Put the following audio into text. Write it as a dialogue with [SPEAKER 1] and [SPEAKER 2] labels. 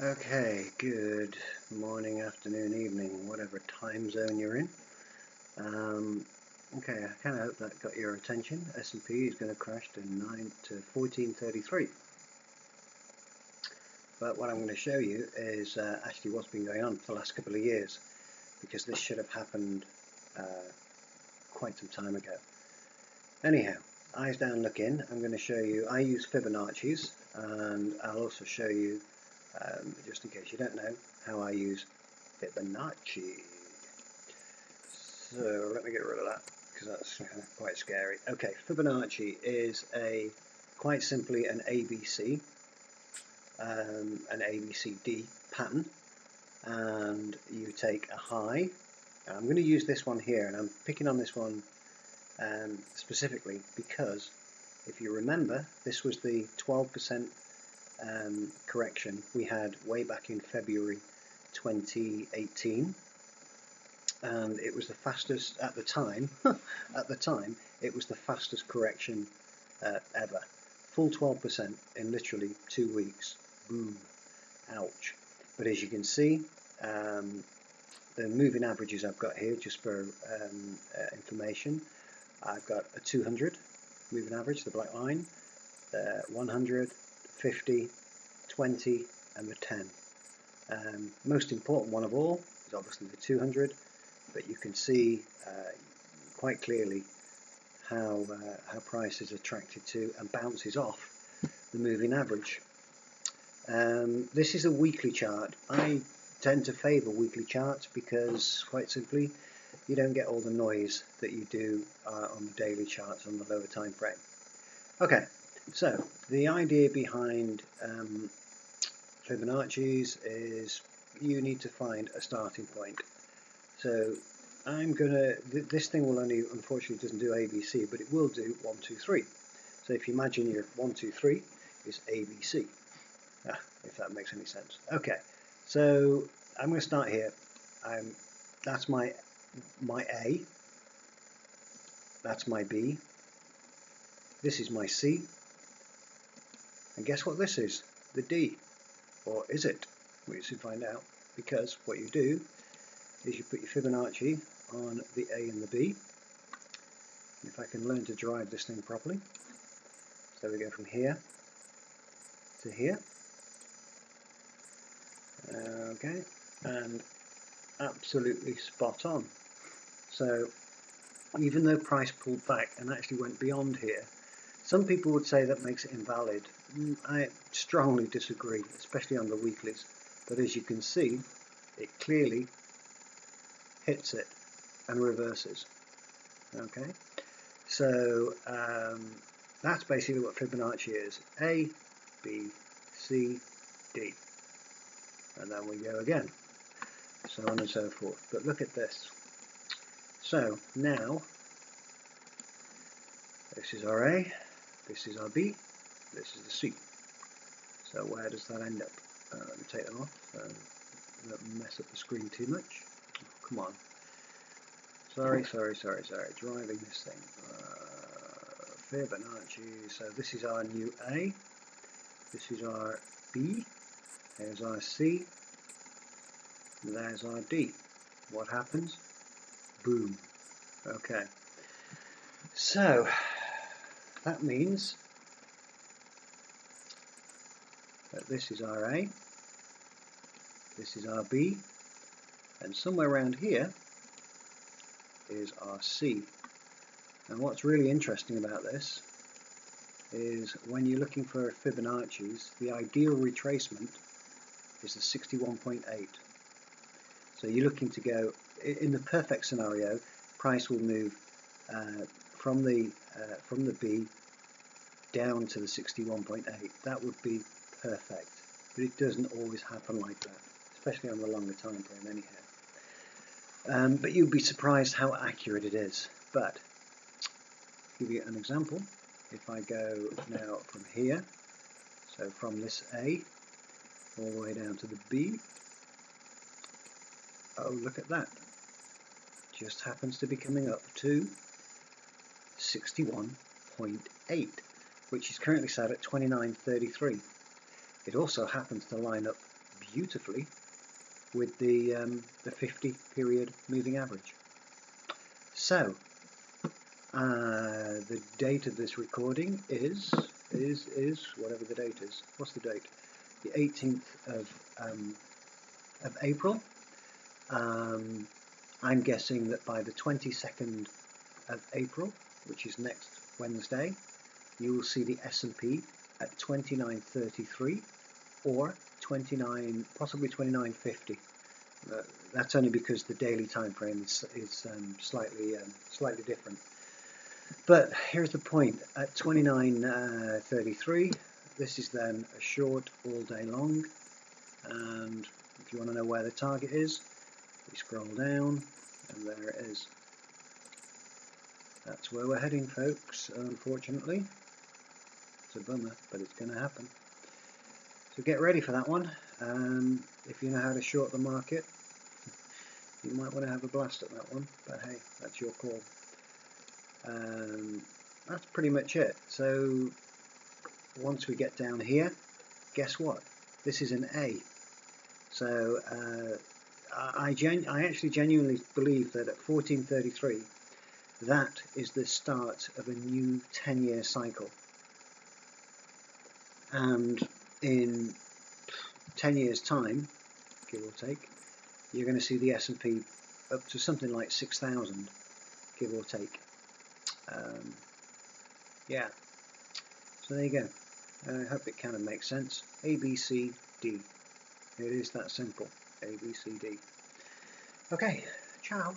[SPEAKER 1] Okay, good morning, afternoon, evening, whatever time zone you're in. Okay, I kind of hope that got your attention. S&P is going to crash to 1433. But what I'm going to show you is actually what's been going on for the last couple of years, because this should have happened quite some time ago. Anyhow, eyes down, look in. I'm going to show you, I use Fibonacci's, and I'll also show you, just in case you don't know, how I use Fibonacci. So let me get rid of that, because that's quite scary. Okay, Fibonacci is quite simply an ABC, an ABCD pattern, and you take a high. And I'm going to use this one here, and I'm picking on this one specifically because if you remember, this was the 12% correction we had way back in February 2018, and it was the fastest at the time. It was the fastest correction ever. Full 12% in literally 2 weeks. Boom. Ouch. But as you can see, the moving averages I've got here, just for information, I've got a 200 moving average, the black line, 100, 50, 20, and the 10. Most important one of all is obviously the 200, but you can see quite clearly how price is attracted to and bounces off the moving average. This is a weekly chart. I tend to favor weekly charts because, quite simply, you don't get all the noise that you do on the daily charts on the lower time frame. Okay, so the idea behind Fibonacci's is you need to find a starting point. So I'm gonna, this thing will only, unfortunately doesn't do ABC, but it will do 1, 2, 3. So if you imagine your 1, 2, 3 is ABC, if that makes any sense. Okay, so I'm going to start here. That's my A, that's my B, this is my C, and guess what this is? The D. Or is it? We'll soon find out, because what you do is you put your Fibonacci on the A and the B. If I can learn to drive this thing properly. So we go from here to here. Okay, and absolutely spot on. So even though price pulled back and actually went beyond here, some people would say that makes it invalid. I strongly disagree, especially on the weeklies. But as you can see, it clearly hits it and reverses. Okay, so that's basically what Fibonacci is: A, B, C, D, and then we go again, so on and so forth. But look at this. So now this is our A, this is our B, this is the C. So where does that end up? Let me take them off so don't mess up the screen too much. Oh, come on. Sorry. Driving this thing. Fibonacci. So this is our new A. This is our B. There's our C. There's our D. What happens? Boom. Okay. So that means that this is our A, this is our B, and somewhere around here is our C. And what's really interesting about this is when you're looking for Fibonacci's, the ideal retracement is the 61.8. So you're looking to go, in the perfect scenario, price will move from the B down to the 61.8. That would be perfect, but it doesn't always happen like that, especially on the longer time frame anyhow. But you'd be surprised how accurate it is. But to give you an example, if I go now from here, so from this A all the way down to the B, oh, look at that, just happens to be coming up to 61.8, which is currently set at 29.33. It also happens to line up beautifully with the 50 period moving average. So the date of this recording is whatever the date is. What's the date? The 18th of April. I'm guessing that by the 22nd of April, which is next Wednesday, you will see the S&P at 29.33 or 29, possibly 29.50. That's only because the daily time frame is slightly different. But here's the point: at 29.33, this is then a short all day long. And if you want to know where the target is, we scroll down, and there it is. That's where we're heading, folks. Unfortunately, it's a bummer, but it's going to happen. So get ready for that one. If you know how to short the market, you might want to have a blast at that one, but hey, that's your call. That's pretty much it. So once we get down here, guess what? This is an A. So I actually genuinely believe that at 1433, that is the start of a new 10-year cycle. And in 10 years' time, give or take, you're going to see the S&P up to something like 6,000, give or take. Yeah, so there you go. I hope it kind of makes sense. A, B, C, D. It is that simple. A, B, C, D. Okay, ciao.